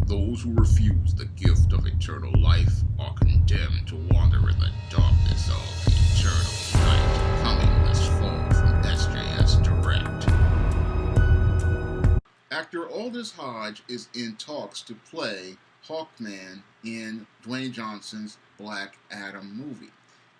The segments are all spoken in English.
Those who refuse the gift of eternal life are condemned to wander in the darkness of eternal night. Coming this fall from SJS Direct. Actor Aldous Hodge is in talks to play Hawkman in Dwayne Johnson's Black Adam movie.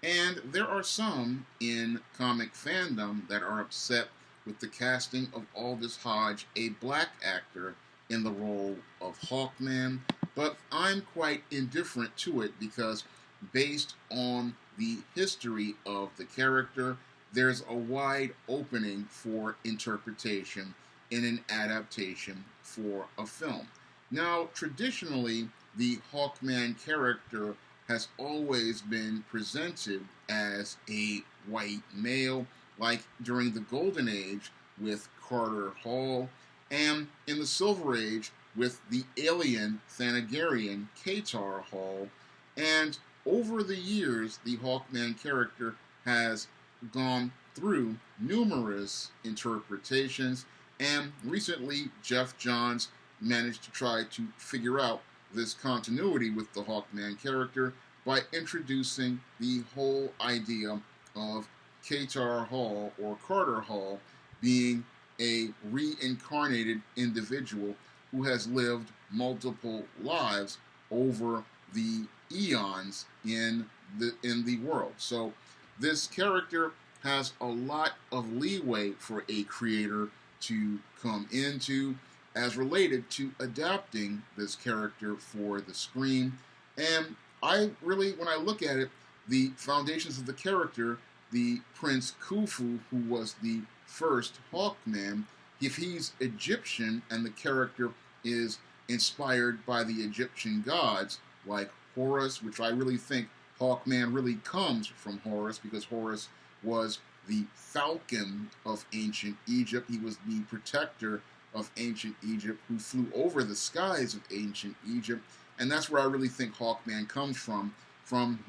And there are some in comic fandom that are upset with the casting of Aldous Hodge, a black actor, in the role of Hawkman, but I'm quite indifferent to it because based on the history of the character, there's a wide opening for interpretation in an adaptation for a film. Now, traditionally, the Hawkman character has always been presented as a white male, like during the Golden Age with Carter Hall, and in the Silver Age with the alien Thanagarian Katar Hall. And over the years, the Hawkman character has gone through numerous interpretations, and recently Jeff Johns managed to try to figure out this continuity with the Hawkman character by introducing the whole idea of Katar Hall or Carter Hall being a reincarnated individual who has lived multiple lives over the eons in the world. So this character has a lot of leeway for a creator to come into as related to adapting this character for the screen. And I really, when I look at it, the foundations of the character, the Prince Khufu, who was the first Hawkman, if he's Egyptian and the character is inspired by the Egyptian gods, like Horus, which I really think Hawkman really comes from Horus, because Horus was the falcon of ancient Egypt. He was the protector of ancient Egypt who flew over the skies of ancient Egypt. And that's where I really think Hawkman comes from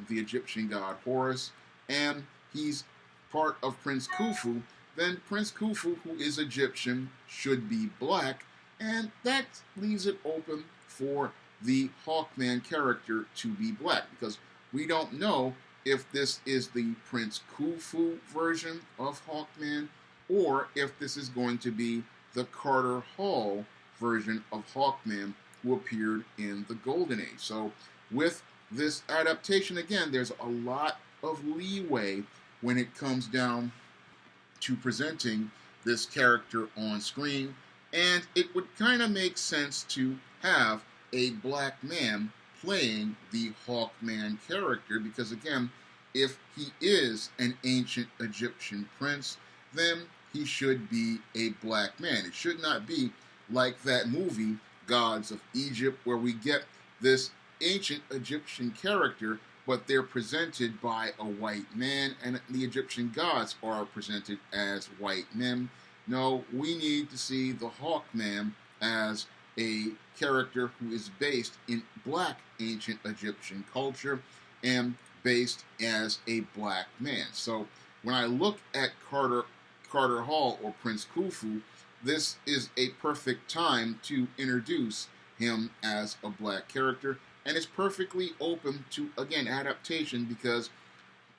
the Egyptian god Horus. And he's part of Prince Khufu. Then Prince Khufu, who is Egyptian, should be black, and that leaves it open for the Hawkman character to be black, because we don't know if this is the Prince Khufu version of Hawkman, or if this is going to be the Carter Hall version of Hawkman who appeared in the Golden Age. So with this adaptation, again, there's a lot of leeway when it comes down to presenting this character on screen, and it would kind of make sense to have a black man playing the Hawkman character, because again, if he is an ancient Egyptian prince, then he should be a black man. It should not be like that movie Gods of Egypt, where we get this ancient Egyptian character, but they're presented by a white man, and the Egyptian gods are presented as white men. No, we need to see the Hawkman as a character who is based in black ancient Egyptian culture and based as a black man. So when I look at Carter Hall or Prince Khufu, this is a perfect time to introduce him as a black character. And it's perfectly open to, again, adaptation, because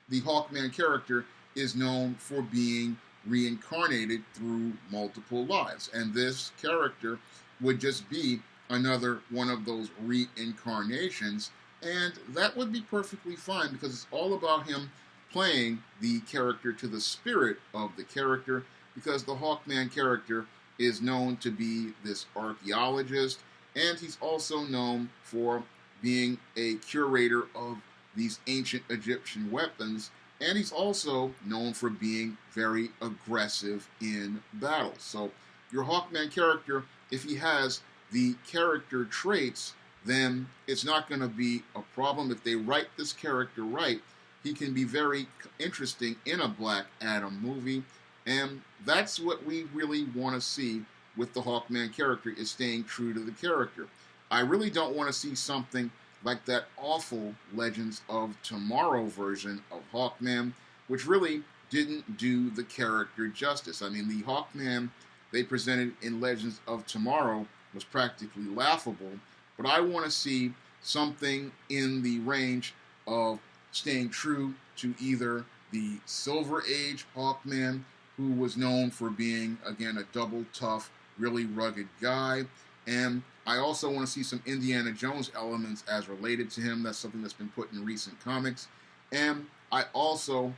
the Hawkman character is known for being reincarnated through multiple lives. And this character would just be another one of those reincarnations. And that would be perfectly fine, because it's all about him playing the character to the spirit of the character, because the Hawkman character is known to be this archaeologist, and he's also known for being a curator of these ancient Egyptian weapons, and he's also known for being very aggressive in battle. So your Hawkman character, if he has the character traits, then it's not going to be a problem. If they write this character right, he can be very interesting in a Black Adam movie, and that's what we really want to see with the Hawkman character, is staying true to the character. I really don't want to see something like that awful Legends of Tomorrow version of Hawkman, which really didn't do the character justice. I mean, the Hawkman they presented in Legends of Tomorrow was practically laughable, but I want to see something in the range of staying true to either the Silver Age Hawkman, who was known for being, again, a double tough, really rugged guy, and I also want to see some Indiana Jones elements as related to him. That's something that's been put in recent comics. And I also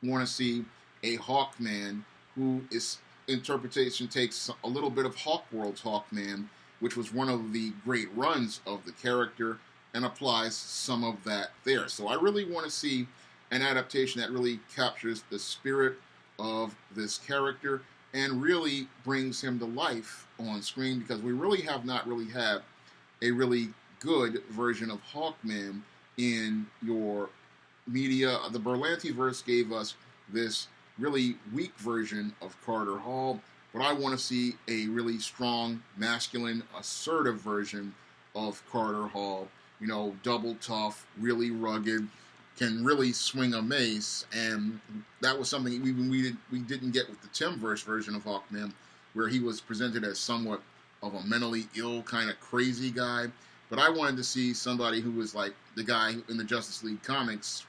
want to see a Hawkman who is interpretation takes a little bit of Hawkworld's Hawkman, which was one of the great runs of the character, and applies some of that there. So I really want to see an adaptation that really captures the spirit of this character and really brings him to life on screen, because we really have not really had a really good version of Hawkman in your media. The Berlantiverse gave us this really weak version of Carter Hall, but I want to see a really strong, masculine, assertive version of Carter Hall. You know, double tough, really rugged, can really swing a mace, and that was something we didn't get with the Timverse version of Hawkman, where he was presented as somewhat of a mentally ill, kind of crazy guy. But I wanted to see somebody who was like the guy in the Justice League comics,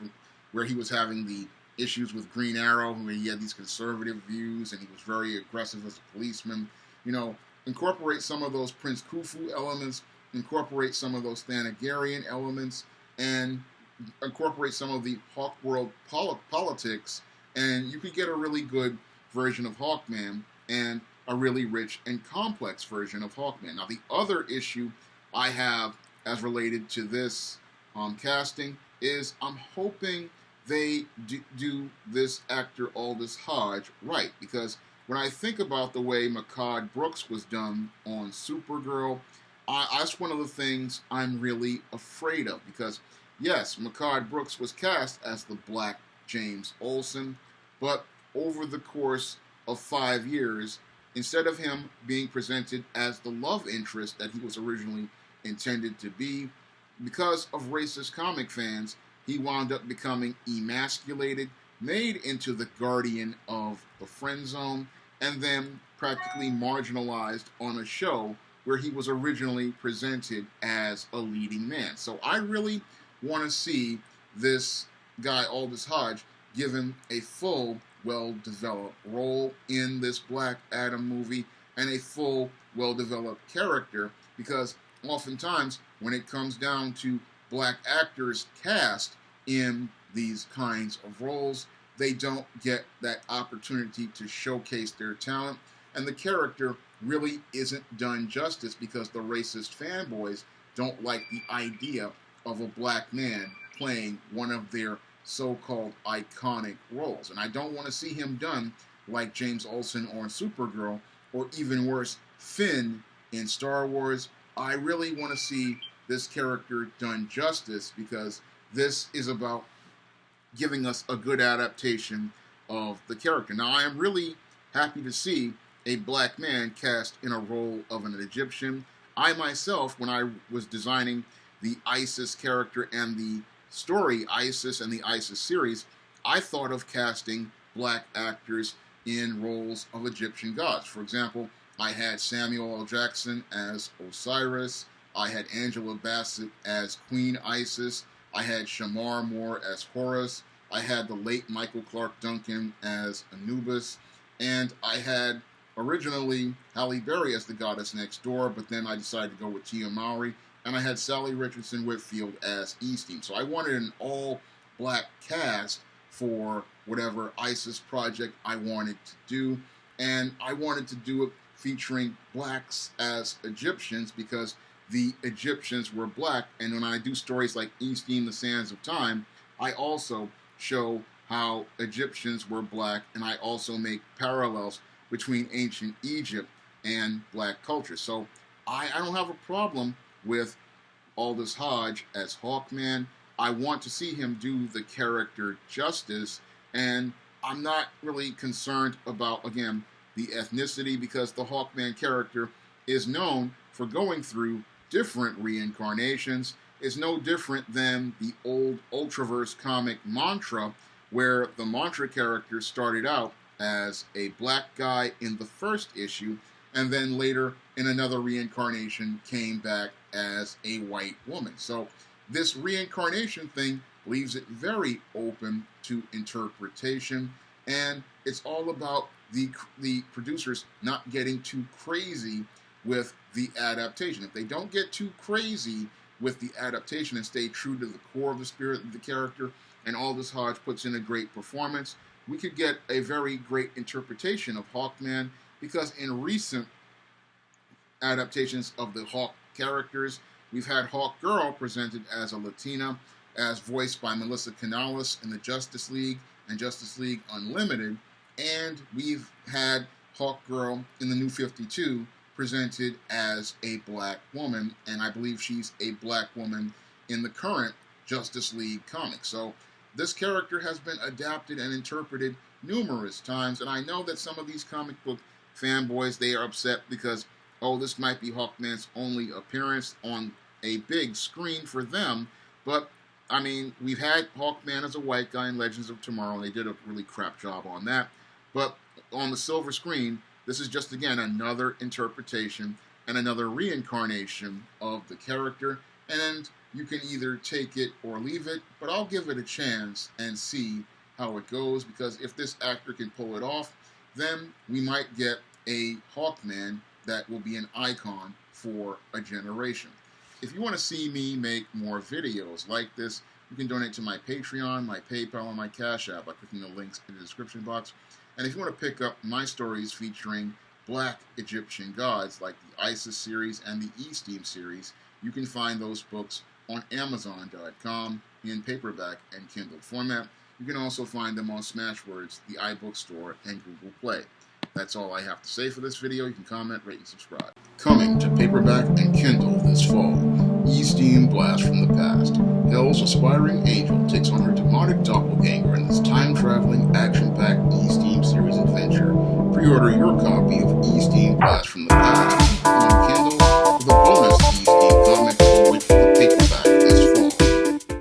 where he was having the issues with Green Arrow, where he had these conservative views, and he was very aggressive as a policeman. You know, incorporate some of those Prince Khufu elements, incorporate some of those Thanagarian elements, and incorporate some of the Hawkworld politics, and you could get a really good version of Hawkman and a really rich and complex version of Hawkman. Now, the other issue I have as related to this casting is I'm hoping they do this actor Aldous Hodge right, because when I think about the way Mehcad Brooks was done on Supergirl, that's one of the things I'm really afraid of, because yes, Mehcad Brooks was cast as the Black James Olsen, but over the course of 5 years, instead of him being presented as the love interest that he was originally intended to be, because of racist comic fans, he wound up becoming emasculated, made into the guardian of the friend zone, and then practically marginalized on a show where he was originally presented as a leading man. So I really want to see this guy, Aldous Hodge, given a full, well-developed role in this Black Adam movie and a full, well-developed character, because oftentimes when it comes down to black actors cast in these kinds of roles, they don't get that opportunity to showcase their talent, and the character really isn't done justice because the racist fanboys don't like the idea of a black man playing one of their so-called iconic roles. And I don't want to see him done like James Olsen on Supergirl, or even worse, Finn in Star Wars. I really want to see this character done justice, because this is about giving us a good adaptation of the character. Now, I am really happy to see a black man cast in a role of an Egyptian. I myself, when I was designing the ISIS character and the story ISIS and the ISIS series, I thought of casting black actors in roles of Egyptian gods. For example, I had Samuel L. Jackson as Osiris, I had Angela Bassett as Queen Isis, I had Shamar Moore as Horus, I had the late Michael Clark Duncan as Anubis, and I had originally Halle Berry as the goddess next door, but then I decided to go with Tia Mowry, and I had Sally Richardson Whitfield as Eastine. So I wanted an all-black cast for whatever ISIS project I wanted to do, and I wanted to do it featuring blacks as Egyptians, because the Egyptians were black, and when I do stories like Eastine, The Sands of Time, I also show how Egyptians were black, and I also make parallels between ancient Egypt and black culture. So I don't have a problem with Aldous Hodge as Hawkman. I want to see him do the character justice, and I'm not really concerned about, again, the ethnicity, because the Hawkman character is known for going through different reincarnations. It's no different than the old Ultraverse comic Mantra, where the Mantra character started out as a black guy in the first issue, and then later in another reincarnation came back as a white woman. So this reincarnation thing leaves it very open to interpretation, and it's all about the producers not getting too crazy with the adaptation. If they don't get too crazy with the adaptation and stay true to the core of the spirit of the character, and Aldous Hodge puts in a great performance, we could get a very great interpretation of Hawkman, because in recent adaptations of the Hawk characters, we've had Hawkgirl presented as a Latina, as voiced by Melissa Canales in the Justice League and Justice League Unlimited, and we've had Hawkgirl in the New 52 presented as a black woman, and I believe she's a black woman in the current Justice League comic. So this character has been adapted and interpreted numerous times, and I know that some of these comic book fanboys, they are upset because, oh, this might be Hawkman's only appearance on a big screen for them, but I mean, we've had Hawkman as a white guy in Legends of Tomorrow, and they did a really crap job on that, but on the silver screen, this is just, again, another interpretation and another reincarnation of the character, and you can either take it or leave it, but I'll give it a chance and see how it goes, because if this actor can pull it off, then we might get a Hawkman that will be an icon for a generation. If you want to see me make more videos like this, you can donate to my Patreon, my PayPal, and my Cash App by clicking the links in the description box. And if you want to pick up my stories featuring black Egyptian gods like the Isis series and the E-Steam series, you can find those books on Amazon.com in paperback and Kindle format. You can also find them on Smashwords, the iBookstore, and Google Play. That's all I have to say for this video. You can comment, rate, and subscribe. Coming to paperback and Kindle this fall, E-Steam Blast from the Past. Hell's aspiring angel takes on her demonic doppelganger in this time-traveling, action-packed E-Steam series adventure. Pre-order your copy of E-Steam Blast from the Past